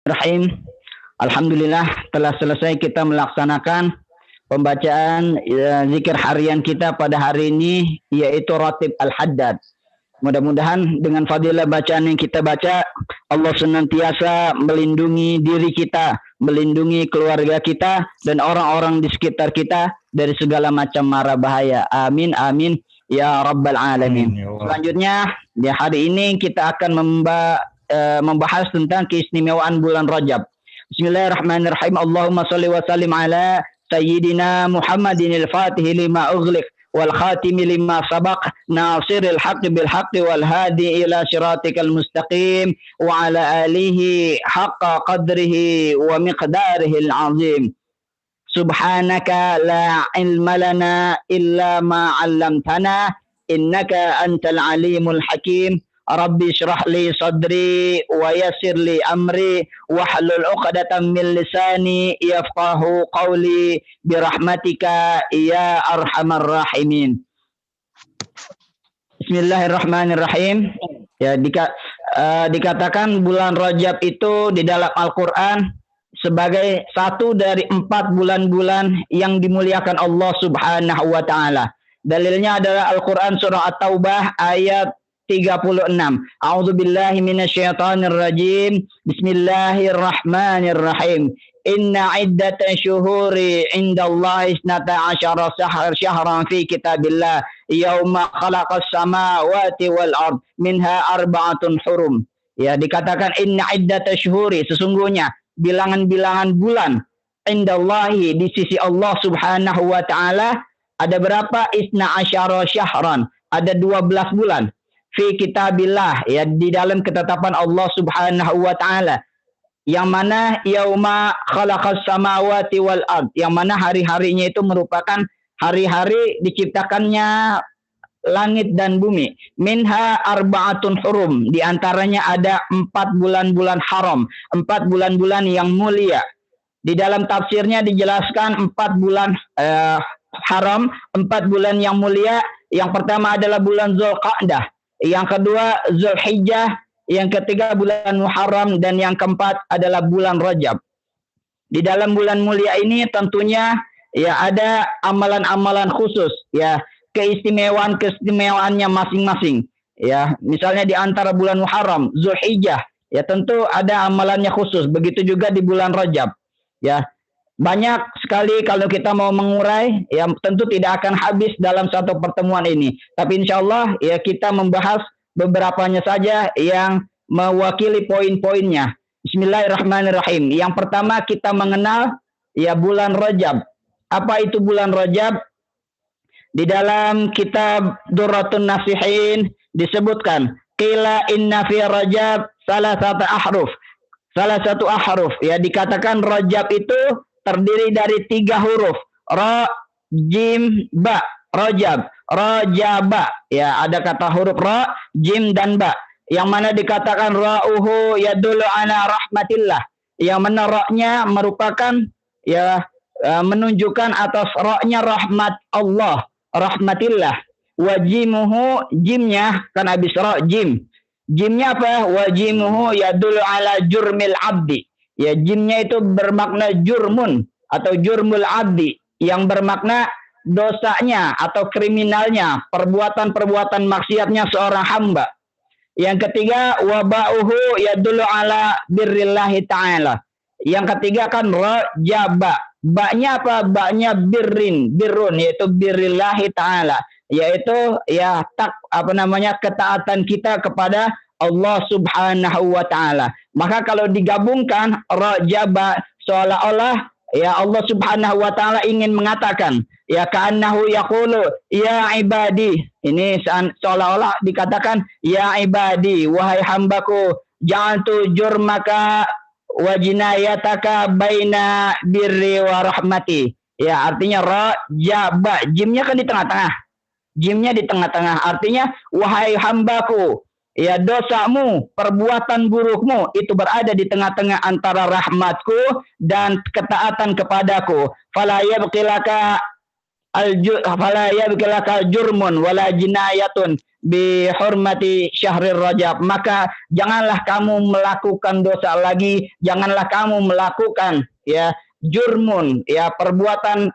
Rahim. Alhamdulillah telah selesai kita melaksanakan pembacaan zikir harian kita pada hari ini, yaitu Ratib Al-Haddad. Mudah-mudahan dengan fadilah bacaan yang kita baca, Allah senantiasa melindungi diri kita, melindungi keluarga kita, dan orang-orang di sekitar kita dari segala macam mara bahaya. Amin, amin, ya Rabbal Alamin. Selanjutnya, di hari ini kita akan membahas tentang keistimewaan bulan Rajab. Bismillahirrahmanirrahim. Allahumma salli wa sallim ala Sayyidina Muhammadin al-Fatih lima ughliq wal khatim lima sabaq nasiril haqqi bil haqqi wal hadi ila siratikal mustaqim wa ala alihi haqqa qadrihi wa miqdarihi al-azim. Subhanaka la ilma lana illa ma 'allamtana innaka antal alimul hakim. Rabbi syrah li sadri wa yassir li amri wahlul 'uqdatam min lisani yafqahu qawli birahmatika ya arhamar rahimin. Bismillahirrahmanirrahim. Ya, dikatakan bulan Rajab itu di dalam Al-Qur'an sebagai satu dari 4 bulan-bulan yang dimuliakan Allah Subhanahu wa taala. Dalilnya adalah Al-Qur'an surah At-Taubah ayat 36. A'udzubillahi minasyaitonir rajim. Bismillahirrahmanirrahim. Inna iddata syuhuri indallahi 12 syahran fi kitabillah yauma khalaqas samawati wal ard minha arba'atun hurum. Ya, dikatakan inna iddata syuhuri, sesungguhnya bilangan-bilangan bulan indallahi di sisi Allah Subhanahu wa taala ada berapa? 12 syahran, ada 12 bulan. Fi kitabillah, ya, di dalam ketetapan Allah Subhanahu wa taala. Yang mana yauma khalaqas samawati wal ard, yang mana hari-harinya itu merupakan hari-hari diciptakannya langit dan bumi. Minha arba'atun hurum, di antaranya ada 4 bulan-bulan haram, 4 bulan-bulan yang mulia. Di dalam tafsirnya dijelaskan 4 bulan haram, 4 bulan yang mulia. Yang pertama adalah bulan Zulqa'dah, yang kedua Zulhijjah, yang ketiga bulan Muharram, dan yang keempat adalah bulan Rajab. Di dalam bulan mulia ini tentunya ya ada amalan-amalan khusus, ya, keistimewaannya masing-masing. Ya, misalnya di antara bulan Muharram, Zulhijjah, ya tentu ada amalannya khusus. Begitu juga di bulan Rajab. Ya, banyak sekali kalau kita mau mengurai, ya tentu tidak akan habis dalam satu pertemuan ini. Tapi insya Allah ya kita membahas beberapanya saja yang mewakili poin-poinnya. Bismillahirrahmanirrahim. Yang pertama kita mengenal ya bulan Rajab. Apa itu bulan Rajab? Di dalam kitab Durratun Nasihin disebutkan, qila inna fi Rajab salah satu ahruf. Ya, dikatakan Rajab itu terdiri dari 3 huruf. Ra, jim, ba. Rajab, rajaba. Ya, ada kata huruf ra, jim, dan ba. Yang mana dikatakan ra'uhu yadullu ala rahmatillah. Yang mana ra-nya merupakan ya menunjukkan atas ra-nya rahmat Allah, rahmatillah. Wajimuhu, jimnya kan habis ra, jim. Jimnya apa? Wajimuhu yadullu ala jurmil abdi. Ya, jimnya itu bermakna jurmun atau jurmul abdi, yang bermakna dosanya atau kriminalnya, perbuatan-perbuatan maksiatnya seorang hamba. Yang ketiga, waba'uhu yadullu ala birrillahi ta'ala. Yang ketiga kan rajaba. Ba'nya apa? Ba'nya birrun, yaitu birrillahi ta'ala, yaitu ya ketaatan kita kepada Allah Subhanahu wa taala. Maka kalau digabungkan rajaba, seolah-olah ya Allah Subhanahu wa taala ingin mengatakan ya ka'annahu yaqulu ya ibadi. Ini seolah-olah dikatakan ya ibadi, wahai hambaku, ja'altu jurmaka wa jinayataka baina birri wa rahmati. Ya, artinya rajaba, jimnya kan di tengah-tengah. Jimnya di tengah-tengah, artinya wahai hambaku, ya dosamu, perbuatan burukmu itu berada di tengah-tengah antara rahmatku dan ketaatan kepadaku. Fala yabqilaka jurmun wala jinayatun bi hurmati syahrir Rajab, maka janganlah kamu melakukan dosa lagi, janganlah kamu melakukan ya jurmun, ya perbuatan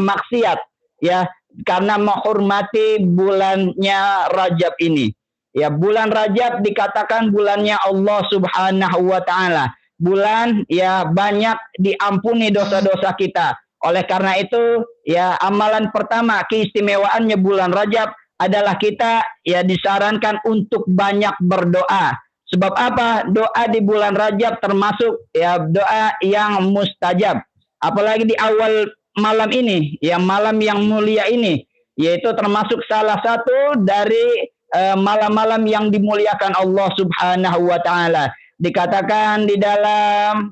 maksiat, ya karena menghormati bulannya Rajab ini. Ya, bulan Rajab dikatakan bulannya Allah Subhanahu wa taala. Bulan ya banyak diampuni dosa-dosa kita. Oleh karena itu, ya amalan pertama keistimewaannya bulan Rajab adalah kita ya disarankan untuk banyak berdoa. Sebab apa? Doa di bulan Rajab termasuk ya doa yang mustajab. Apalagi di awal malam ini, ya malam yang mulia ini, yaitu termasuk salah satu dari malam-malam yang dimuliakan Allah Subhanahu wa taala. Dikatakan di dalam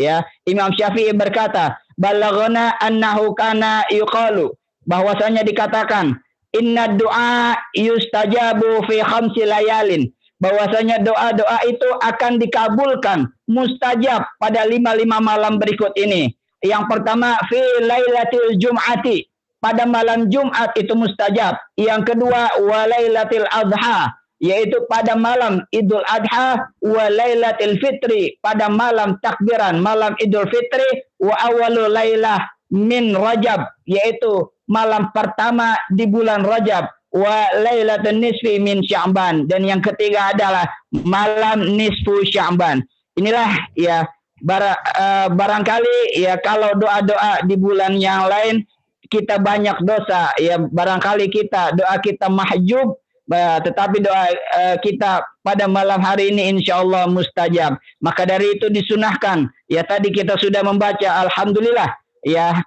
ya Imam Syafi'i berkata, balaghana annahu kana yuqalu, bahwasanya dikatakan inna du'a yustajabu fi khamsi layalin, bahwasanya doa-doa itu akan dikabulkan mustajab pada 5 malam berikut ini. Yang pertama fi lailatul jum'ati, pada malam Jumat itu mustajab. Yang kedua walailatil adha, yaitu pada malam Idul Adha, walailatil fitri, pada malam takbiran malam Idul Fitri, wa awalul lailah min Rajab, yaitu malam pertama di bulan Rajab, wa lailatul nisfi min Sya'ban, dan yang ketiga adalah malam nisfu Sya'ban. Inilah ya barangkali ya kalau doa-doa di bulan yang lain kita banyak dosa, ya barangkali doa kita mahjub, tetapi doa kita pada malam hari ini insya Allah mustajab. Maka dari itu disunahkan, ya tadi kita sudah membaca alhamdulillah, ya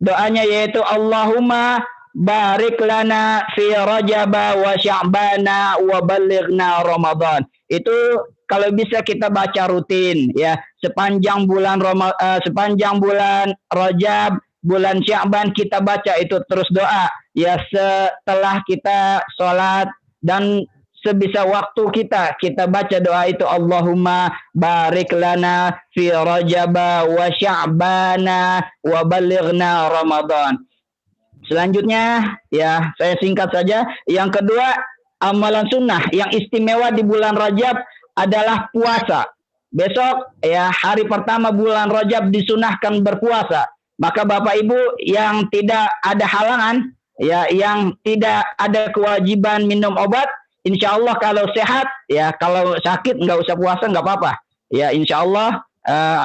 doanya yaitu Allahumma barik lana fi Rajaba wa Sya'bana wa balighna Ramadan. Itu kalau bisa kita baca rutin, ya sepanjang bulan Rajab, bulan Sya'ban kita baca itu terus doa, ya setelah kita sholat dan sebisa waktu kita baca doa itu, Allahumma barik lana fi Rajaba wa Sya'bana wa balighna Ramadan. Selanjutnya ya saya singkat saja. Yang kedua, amalan sunnah yang istimewa di bulan Rajab adalah puasa. Besok ya hari pertama bulan Rajab disunahkan berpuasa. Maka Bapak Ibu yang tidak ada halangan, ya yang tidak ada kewajiban minum obat, insya Allah kalau sehat, ya kalau sakit nggak usah puasa nggak apa-apa. Ya insya Allah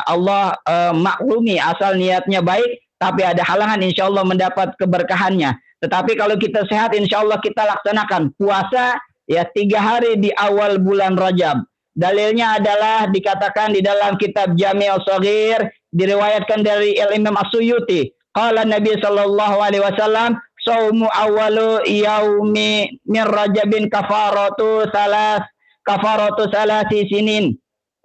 Allah maklumi asal niatnya baik, tapi ada halangan insya Allah mendapat keberkahannya. Tetapi kalau kita sehat insya Allah kita laksanakan puasa ya 3 hari di awal bulan Rajab. Dalilnya adalah dikatakan di dalam kitab Jami' Shaghir, diriwayatkan dari Imam As-Suyuti. Qala Nabi sallallahu alaihi wasallam, "Shaumu awwalu yaumi min Rajabin kafaratu salasi sinin."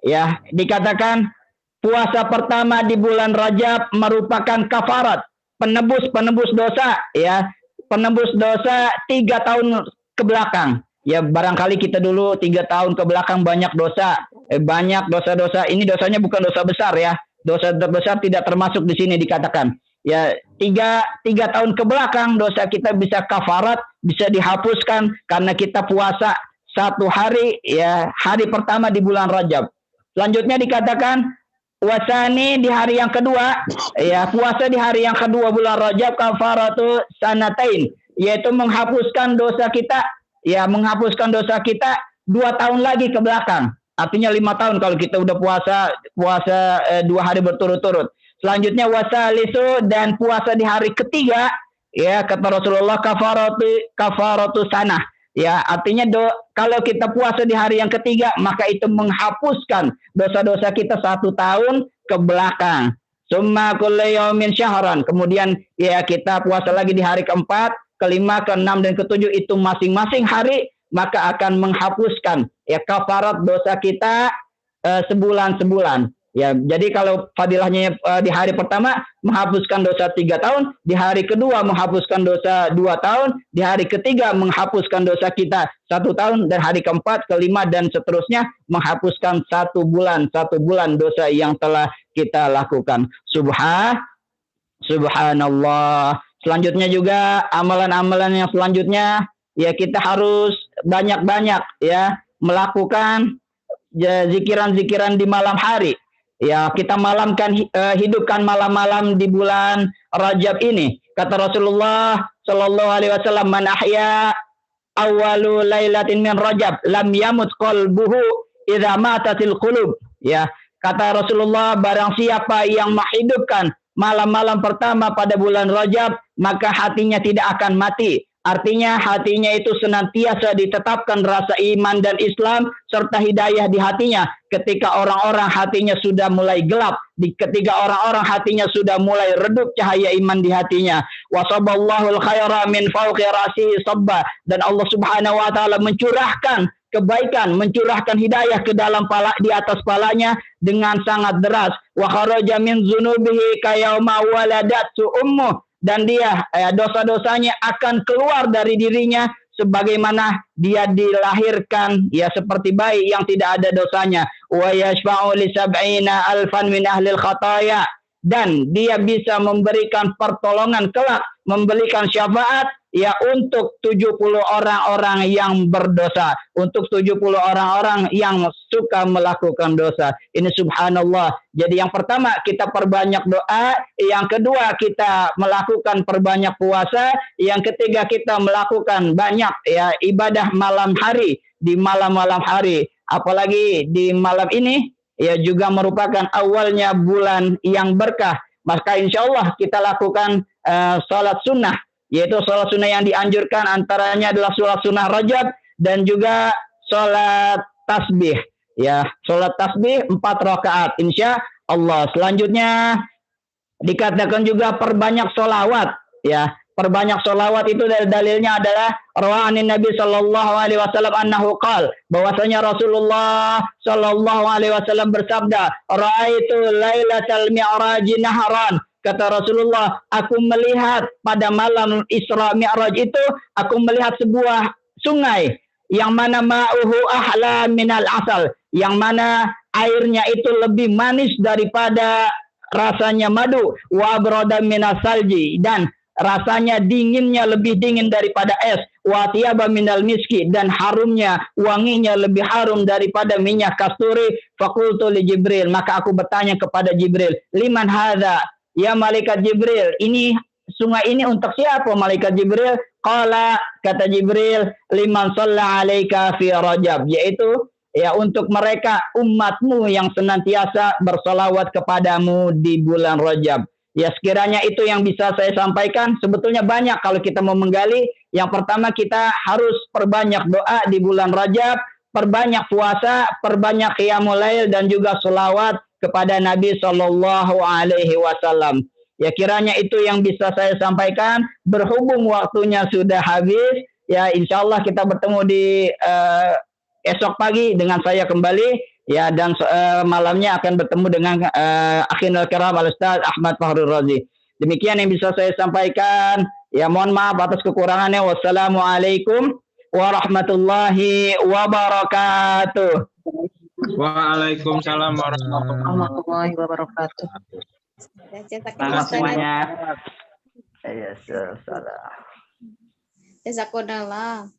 Ya, dikatakan puasa pertama di bulan Rajab merupakan kafarat, penebus dosa, ya. Penebus dosa 3 tahun ke belakang. Ya barangkali kita dulu 3 tahun ke belakang banyak dosa, banyak dosa-dosa. Ini dosanya bukan dosa besar ya. Dosa terbesar tidak termasuk di sini dikatakan. Ya 3 tahun ke belakang dosa kita bisa kafarat, bisa dihapuskan karena kita puasa 1 hari, ya hari pertama di bulan Rajab. Selanjutnya dikatakan wasani di hari yang kedua, ya puasa di hari yang kedua bulan Rajab kafaratu sanatain, yaitu menghapuskan dosa kita. Ya menghapuskan dosa kita 2 tahun lagi ke belakang. Artinya 5 tahun kalau kita udah puasa 2 hari berturut-turut. Selanjutnya wasalisu, dan puasa di hari ketiga, ya kata Rasulullah kafaratu sanah. Ya artinya kalau kita puasa di hari yang ketiga maka itu menghapuskan dosa-dosa kita 1 tahun ke belakang. Summa kullu yaumin syahran. Kemudian ya kita puasa lagi di hari keempat, kelima, keenam, dan ketujuh, itu masing-masing hari maka akan menghapuskan ya kafarat dosa kita sebulan. Ya, jadi kalau fadilahnya di hari pertama menghapuskan dosa 3 tahun, di hari kedua menghapuskan dosa 2 tahun, di hari ketiga menghapuskan dosa kita 1 tahun, dan hari keempat, kelima, dan seterusnya menghapuskan 1 bulan dosa yang telah kita lakukan. Subhanallah. Selanjutnya juga amalan-amalan yang selanjutnya ya kita harus banyak-banyak ya melakukan zikiran-zikiran di malam hari. Ya, kita hidupkan malam-malam di bulan Rajab ini. Kata Rasulullah Shallallahu Alaihi Wasallam, "Man ahya awalu lailatin min Rajab, lam yamut qalbuhu idza matatil qulub." Ya, kata Rasulullah, barang siapa yang menghidupkan malam-malam pertama pada bulan Rajab, maka hatinya tidak akan mati. Artinya hatinya itu senantiasa ditetapkan rasa iman dan Islam serta hidayah di hatinya. Ketika orang-orang hatinya sudah mulai gelap, ketika orang-orang hatinya sudah mulai redup cahaya iman di hatinya. Wasaballahul khaira min fawqi ra'sihi sabba, dan Allah Subhanahu wa taala mencurahkan kebaikan, mencurahkan hidayah ke dalam di atas palanya dengan sangat deras. Wa kharaja min dzunubihi kayauma waladatu ummuh, dan dia dosa-dosanya akan keluar dari dirinya sebagaimana dia dilahirkan ya seperti bayi yang tidak ada dosanya. Wa yashfa'u li sab'ina alfan min ahlil khataya, dan dia bisa memberikan pertolongan kelak, memberikan syafaat ya untuk 70 orang-orang yang berdosa, untuk 70 orang-orang yang suka melakukan dosa. Ini subhanallah. Jadi yang pertama kita perbanyak doa, yang kedua kita melakukan perbanyak puasa, yang ketiga kita melakukan banyak ya ibadah malam hari, di malam-malam hari. Apalagi di malam ini ya juga merupakan awalnya bulan yang berkah. Maka insya Allah kita lakukan sholat sunnah, yaitu sholat sunnah yang dianjurkan antaranya adalah sholat sunnah Rajab dan juga sholat tasbih. Ya, sholat tasbih 4 rakaat insya Allah. Selanjutnya dikatakan juga perbanyak sholawat. Ya, perbanyak sholawat itu dalilnya adalah rawa'anin Nabi Sallallahu Alaihi Wasallam annahu qal, bahwasanya Rasulullah Sallallahu Alaihi Wasallam bersabda, ra'aitu lailatal mi'raj nahran. Kata Rasulullah, aku melihat pada malam Isra Mi'raj itu, aku melihat sebuah sungai yang mana ma'uhu ahla minal asal, yang mana airnya itu lebih manis daripada rasanya madu, wa abrada minas salji, dan rasanya dinginnya lebih dingin daripada es, wa tiyaba minal miski, dan harumnya, wanginya lebih harum daripada minyak kasturi. Fakultu li Jibril, maka aku bertanya kepada Jibril, liman hadza ya malaikat Jibril, ini sungai ini untuk siapa malaikat Jibril? Qala, kata Jibril, liman shalla alaika fi Rajab, yaitu ya untuk mereka umatmu yang senantiasa bersolawat kepadamu di bulan Rajab. Ya sekiranya itu yang bisa saya sampaikan. Sebetulnya banyak kalau kita mau menggali. Yang pertama kita harus perbanyak doa di bulan Rajab, perbanyak puasa, perbanyak qiyamul lail, dan juga sholawat kepada Nabi Shallallahu Alaihi Wasallam. Ya kiranya itu yang bisa saya sampaikan. Berhubung waktunya sudah habis, ya insya Allah kita bertemu di esok pagi dengan saya kembali. Ya, dan malamnya akan bertemu dengan Akhinul Kiram Al-Ustaz Ahmad Fahrul Razi. Demikian yang bisa saya sampaikan. Ya, mohon maaf atas kekurangannya. Wassalamualaikum warahmatullahi wabarakatuh. Waalaikumsalam warahmatullahi wabarakatuh. Selamat semuanya. Ya, salam. Jazakallah.